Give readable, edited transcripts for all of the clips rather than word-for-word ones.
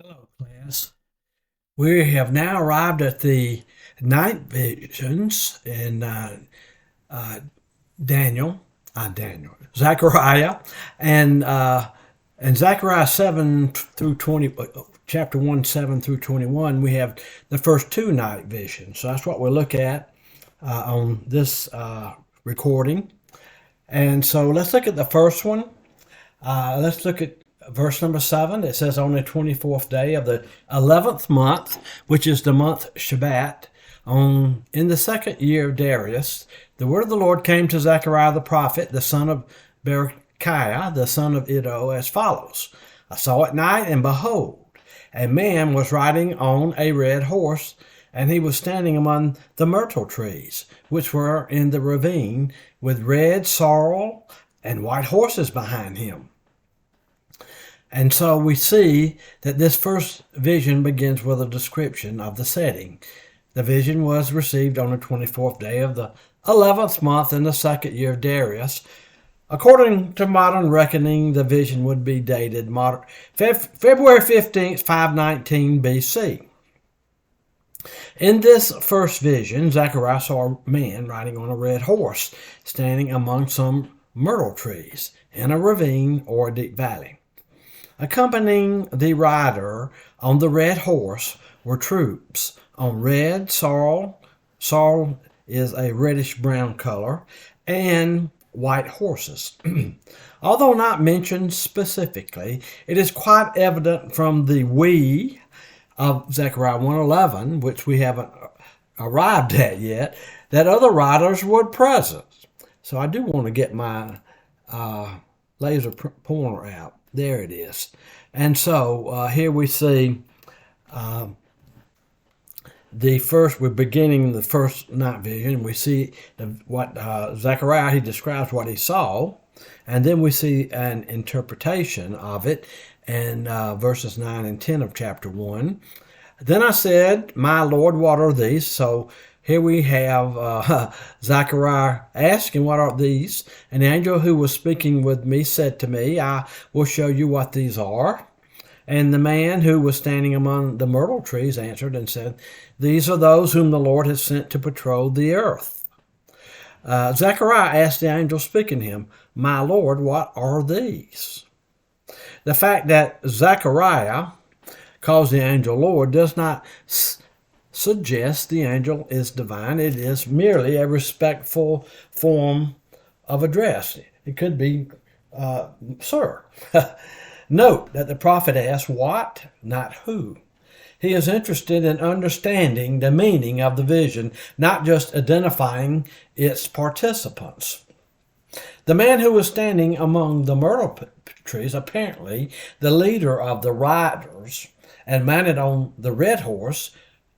Hello, class. We have now arrived at the night visions in uh, Zechariah, and Zechariah 7 through 20, chapter 1, 7 through 21. We have the first two night visions. So that's what we'll look at on this recording. And so let's look at the first one. Let's look at verse number 7. It says, on the 24th day of the 11th month, which is the month Shabbat, in the second year of Darius, the word of the Lord came to Zechariah the prophet, the son of Berechiah, the son of Iddo, as follows. I saw at night, and behold, a man was riding on a red horse, and he was standing among the myrtle trees, which were in the ravine, with red sorrel and white horses behind him. And so we see that this first vision begins with a description of the setting. The vision was received on the 24th day of the 11th month in the second year of Darius. According to modern reckoning, the vision would be dated February 15th, 519 BC. In this first vision, Zechariah saw a man riding on a red horse, standing among some myrtle trees in a ravine or a deep valley. Accompanying the rider on the red horse were troops on red sorrel. Sorrel is a reddish-brown color, and white horses. Although not mentioned specifically, it is quite evident from the "we" of Zechariah 1:11, which we haven't arrived at yet, that other riders were present. So I do want to get my laser pointer out. There it is. And so here we see we're beginning the first night vision. We see what Zechariah, he describes what he saw. And then we see an interpretation of it in verses 9 and 10 of chapter 1. Then I said, my Lord, what are these? So here we have Zechariah asking, what are these? And the angel who was speaking with me said to me, I will show you what these are. And the man who was standing among the myrtle trees answered and said, these are those whom the Lord has sent to patrol the earth. Zechariah asked the angel speaking to him, my Lord, what are these? The fact that Zechariah calls the angel Lord does not suggests the angel is divine. It is merely a respectful form of address. It could be, sir. Note that the prophet asks what, not who. He is interested in understanding the meaning of the vision, not just identifying its participants. The man who was standing among the myrtle trees, apparently the leader of the riders, and mounted on the red horse,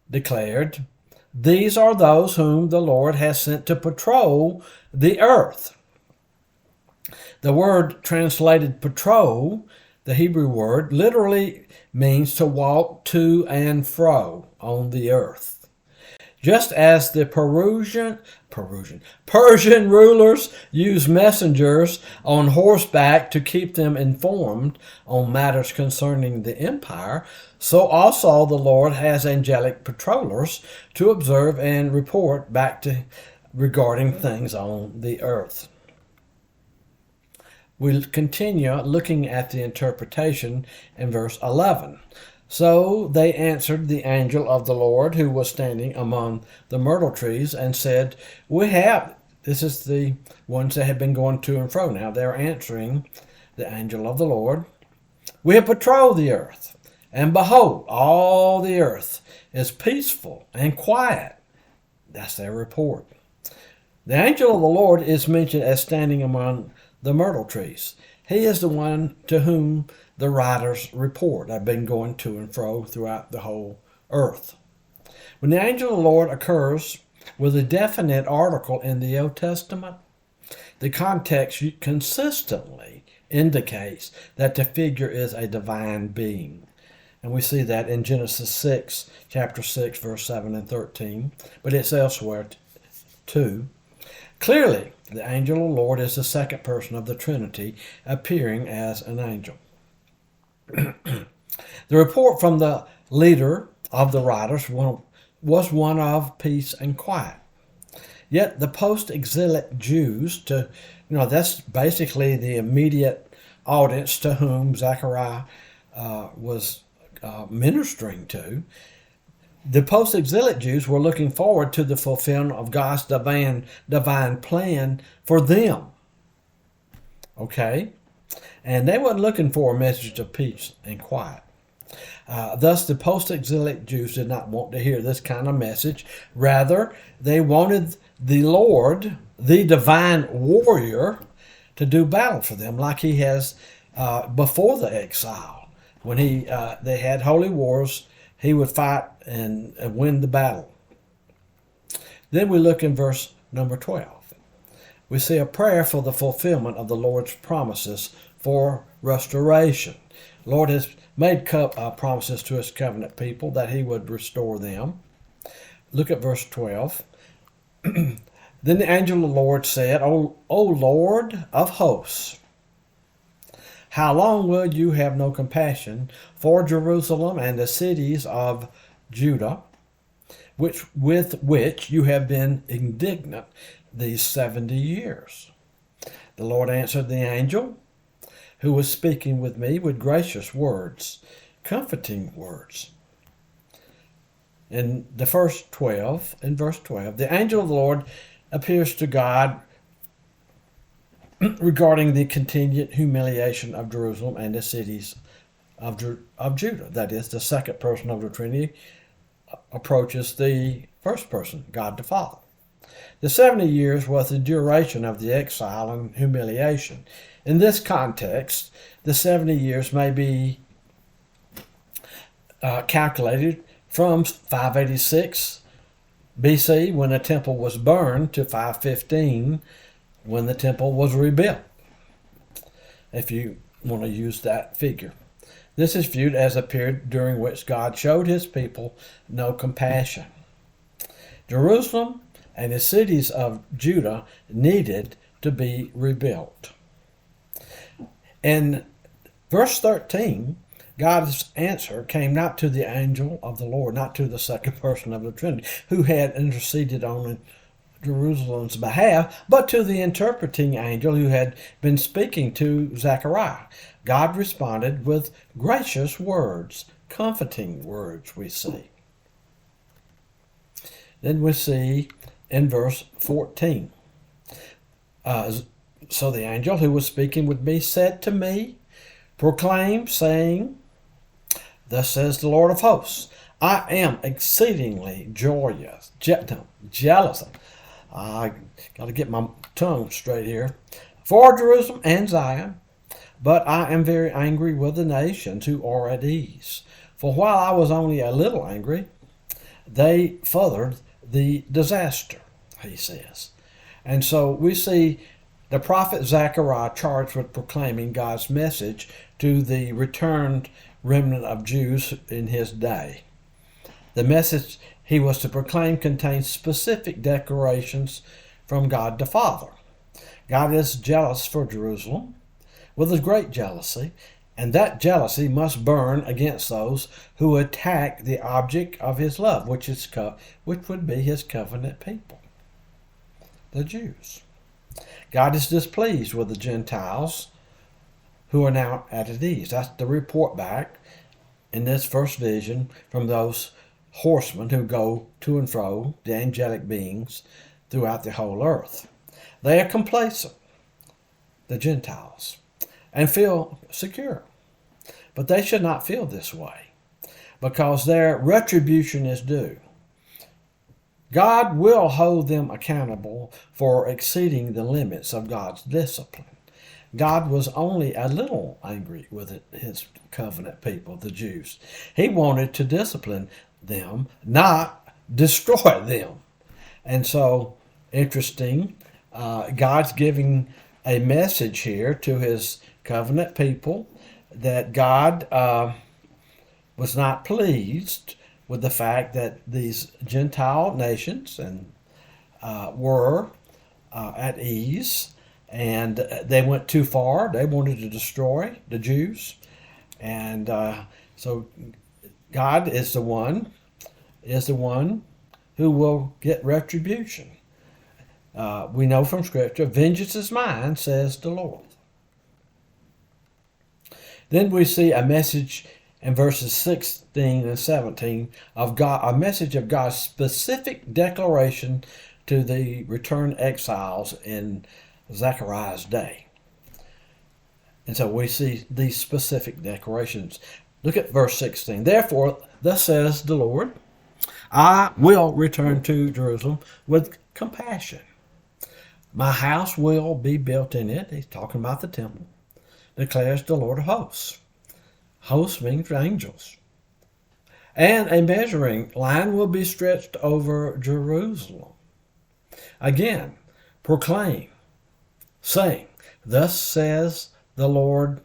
declared, these are those whom the Lord has sent to patrol the earth. The word translated patrol, the Hebrew word, literally means to walk to and fro on the earth. Just as the Persian rulers used messengers on horseback to keep them informed on matters concerning the empire, so also the Lord has angelic patrollers to observe and report back to regarding things on the earth. We'll continue looking at the interpretation in verse 11. So they answered the angel of the Lord who was standing among the myrtle trees and said, this is the ones that have been going to and fro now. They're answering the angel of the Lord. We have patrolled the earth, and behold, all the earth is peaceful and quiet. That's their report. The angel of the Lord is mentioned as standing among the myrtle trees. He is the one to whom the writers report. I've been going to and fro throughout the whole earth. When the angel of the Lord occurs with a definite article in the Old Testament, the context consistently indicates that the figure is a divine being. And we see that in Genesis 6, chapter 6, verse 7 and 13, but it's elsewhere too. Clearly, the angel of the Lord is the second person of the Trinity appearing as an angel. The report from the leader of the writers was one of peace and quiet. Yet the post-exilic Jews, that's basically the immediate audience to whom Zechariah was ministering to. The post-exilic Jews were looking forward to the fulfillment of God's divine plan for them. Okay? And they weren't looking for a message of peace and quiet. Thus, the post-exilic Jews did not want to hear this kind of message. Rather, they wanted the Lord, the divine warrior, to do battle for them like he has before the exile. When they had holy wars, he would fight and win the battle. Then we look in verse number 12. We see a prayer for the fulfillment of the Lord's promises for restoration. The Lord has made promises to his covenant people that he would restore them. Look at verse 12. Then the angel of the Lord said, O Lord of hosts, how long will you have no compassion for Jerusalem and the cities of Judah, with which you have been indignant these 70 years? The Lord answered the angel who was speaking with me with gracious words, comforting words. In verse 12, the angel of the Lord appears to God regarding the continued humiliation of Jerusalem and the cities of Judah. That is, the second person of the Trinity approaches the first person, God the Father. The 70 years was the duration of the exile and humiliation. In this context, the 70 years may be calculated from 586 BC, when the temple was burned, to 515, when the temple was rebuilt, if you want to use that figure. This is viewed as a period during which God showed his people no compassion. Jerusalem and the cities of Judah needed to be rebuilt. In verse 13, God's answer came not to the angel of the Lord, not to the second person of the Trinity, who had interceded on Jerusalem's behalf, but to the interpreting angel who had been speaking to Zechariah. God responded with gracious words, comforting words, we see. Then we see in verse 14, so the angel who was speaking with me said to me, proclaim, saying, thus says the Lord of hosts, I am exceedingly jealous. I got to get my tongue straight here. For Jerusalem and Zion, but I am very angry with the nations who are at ease. For while I was only a little angry, they furthered the disaster, he says. And so we see the prophet Zechariah charged with proclaiming God's message to the returned remnant of Jews in his day. The message he was to proclaim contains specific declarations from God the Father. God is jealous for Jerusalem with a great jealousy, and that jealousy must burn against those who attack the object of his love, which would be his covenant people, the Jews. God is displeased with the Gentiles who are now at ease. That's the report back in this first vision from those horsemen who go to and fro, the angelic beings, throughout the whole earth. They are complacent, the Gentiles, and feel secure. But they should not feel this way, because their retribution is due. God will hold them accountable for exceeding the limits of God's discipline. God was only a little angry with his covenant people, the Jews. He wanted to discipline them, not destroy them. And so, interesting, God's giving a message here to his covenant people that God was not pleased with the fact that these Gentile nations were at ease, and they went too far. They wanted to destroy the Jews. And So God is the one who will get retribution. We know from Scripture, vengeance is mine, says the Lord. Then we see a message in verses 16 and 17 of God, a message of God's specific declaration to the returned exiles in Zechariah's day. And so we see these specific declarations. Look at verse 16. Therefore, thus says the Lord, I will return to Jerusalem with compassion. My house will be built in it. He's talking about the temple, declares the Lord of hosts. Hosts means angels. And a measuring line will be stretched over Jerusalem. Again, proclaim, saying, thus says the Lord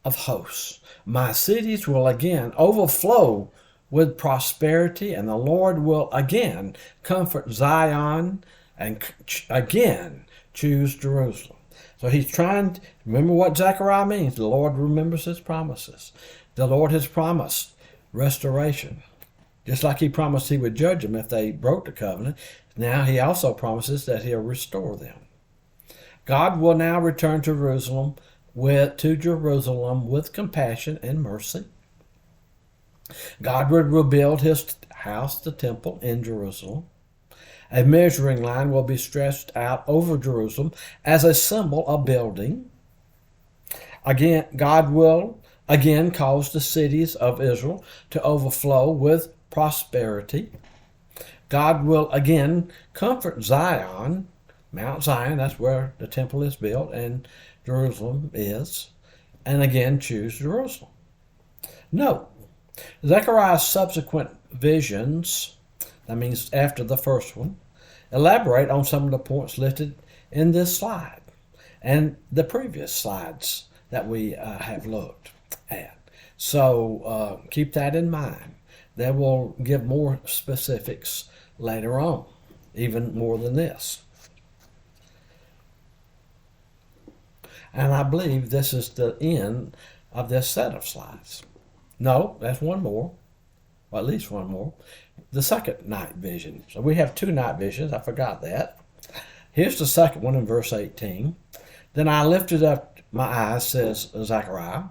of hosts, my cities will again overflow with prosperity, and the Lord will again comfort Zion and again choose Jerusalem. So he's trying to remember what Zechariah means. The Lord remembers his promises. The Lord has promised restoration. Just like he promised he would judge them if they broke the covenant, now he also promises that he'll restore them. God will now return to Jerusalem with compassion and mercy. God would rebuild his house, the temple in Jerusalem. A measuring line will be stretched out over Jerusalem as a symbol of building. Again, God will again cause the cities of Israel to overflow with prosperity. God will again comfort Zion, Mount Zion, that's where the temple is built and Jerusalem is, and again choose Jerusalem. Note, Zechariah's subsequent visions, that means after the first one, elaborate on some of the points listed in this slide and the previous slides that we have looked at. So keep that in mind. They will give more specifics later on, even more than this. And I believe this is the end of this set of slides. No, that's one more, or at least one more. The second night vision. So we have two night visions. I forgot that. Here's the second one in verse 18. Then I lifted up my eyes, says Zechariah,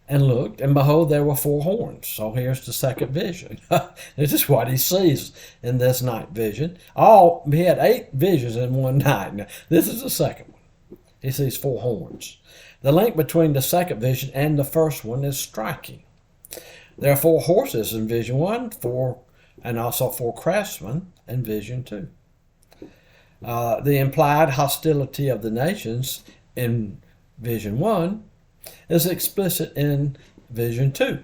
and looked, and behold, there were 4 horns. So here's the second vision. This is what he sees in this night vision. He had 8 visions in one night. Now, this is the second one. He sees 4 horns. The link between the second vision and the first one is striking. There are 4 horses in vision 1, and also 4 craftsmen in vision 2. The implied hostility of the nations in vision 1 is explicit in vision 2.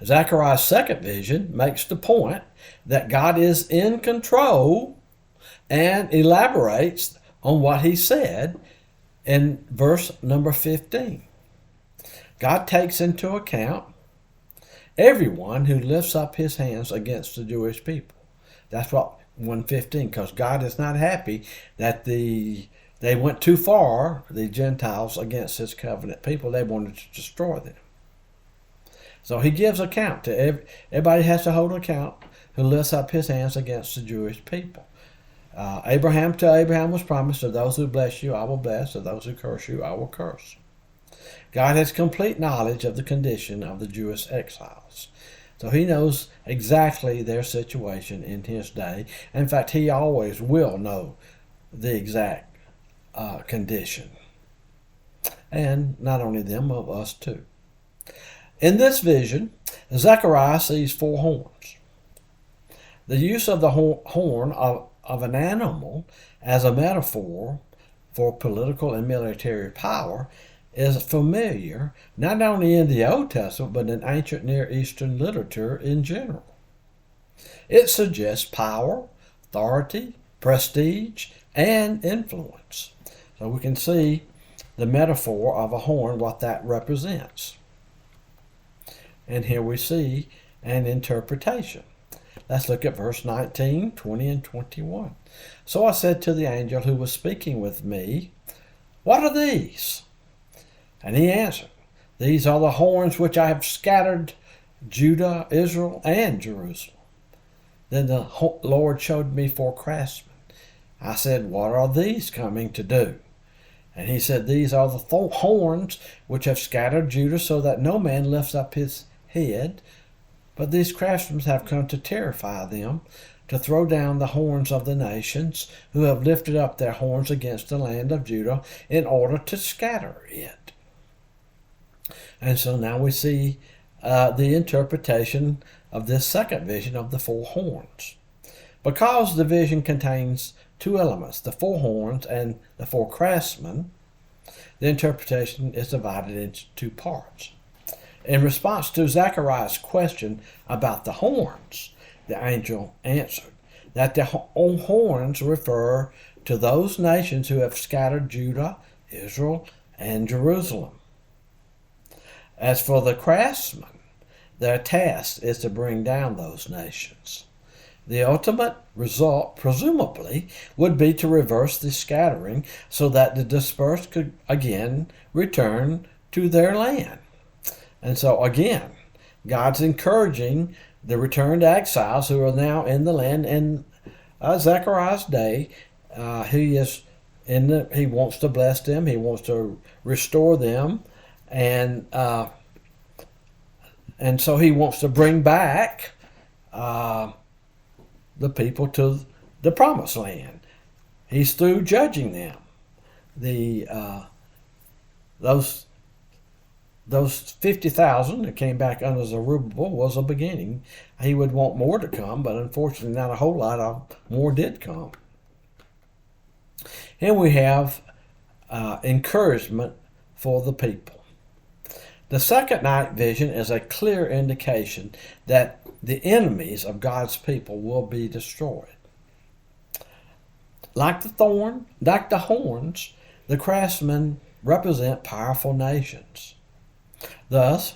Zechariah's second vision makes the point that God is in control and elaborates on what he said in verse number 15. God takes into account everyone who lifts up his hands against the Jewish people. That's what 1:15, because God is not happy that they went too far, the Gentiles, against his covenant people. They wanted to destroy them. So he gives account to everybody has to hold account who lifts up his hands against the Jewish people. Abraham was promised, to those who bless you, I will bless, to those who curse you, I will curse. God has complete knowledge of the condition of the Jewish exiles. So he knows exactly their situation in his day. In fact, he always will know the exact condition. And not only them, of us too. In this vision, Zechariah sees 4 horns. The use of the horn of an animal as a metaphor for political and military power is familiar not only in the Old Testament but in ancient Near Eastern literature in general. It suggests power, authority, prestige, and influence. So we can see the metaphor of a horn, what that represents. And here we see an interpretation. Let's look at verse 19, 20, and 21. So I said to the angel who was speaking with me, what are these? And he answered, These are the horns which I have scattered Judah, Israel, and Jerusalem. Then the Lord showed me 4 craftsmen. I said, what are these coming to do? And he said, these are the horns which have scattered Judah, so that no man lifts up his head. But these craftsmen have come to terrify them, to throw down the horns of the nations, who have lifted up their horns against the land of Judah, in order to scatter it. And so now we see the interpretation of this second vision of the 4 horns. Because the vision contains 2 elements, the 4 horns and the 4 craftsmen, the interpretation is divided into 2 parts. In response to Zechariah's question about the horns, the angel answered that the horns refer to those nations who have scattered Judah, Israel, and Jerusalem. As for the craftsmen, their task is to bring down those nations. The ultimate result, presumably, would be to reverse the scattering so that the dispersed could again return to their land. And so again, God's encouraging the returned exiles who are now in the land in Zechariah's day. He wants to bless them. He wants to restore them, and so he wants to bring back the people to the promised land. He's through judging them. Those 50,000 that came back under Zerubbabel was a beginning. He would want more to come, but unfortunately not a whole lot of more did come. And we have encouragement for the people. The second night vision is a clear indication that the enemies of God's people will be destroyed. Like the horns, the craftsmen represent powerful nations. Thus,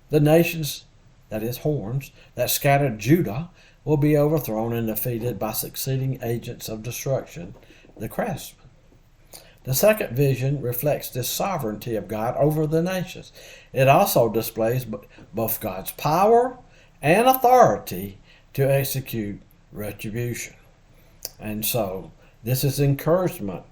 the nations, that is horns, that scattered Judah will be overthrown and defeated by succeeding agents of destruction, the craftsmen. The second vision reflects the sovereignty of God over the nations. It also displays both God's power and authority to execute retribution. And so this is encouragement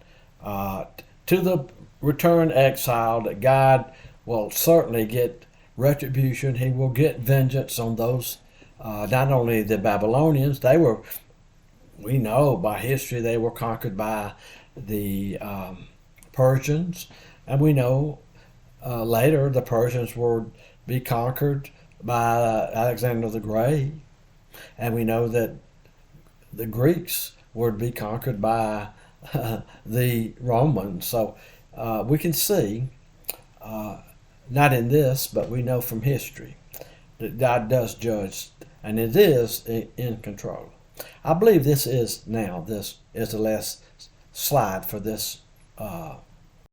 to the returned exile that God will certainly get retribution. He will get vengeance on those, not only the Babylonians. We know by history they were conquered by the Persians, and we know later the Persians would be conquered by Alexander the Great, and we know that the Greeks would be conquered by the Romans. So we can see, not in this, but we know from history that God does judge, and it is in control. I believe this is the last slide for this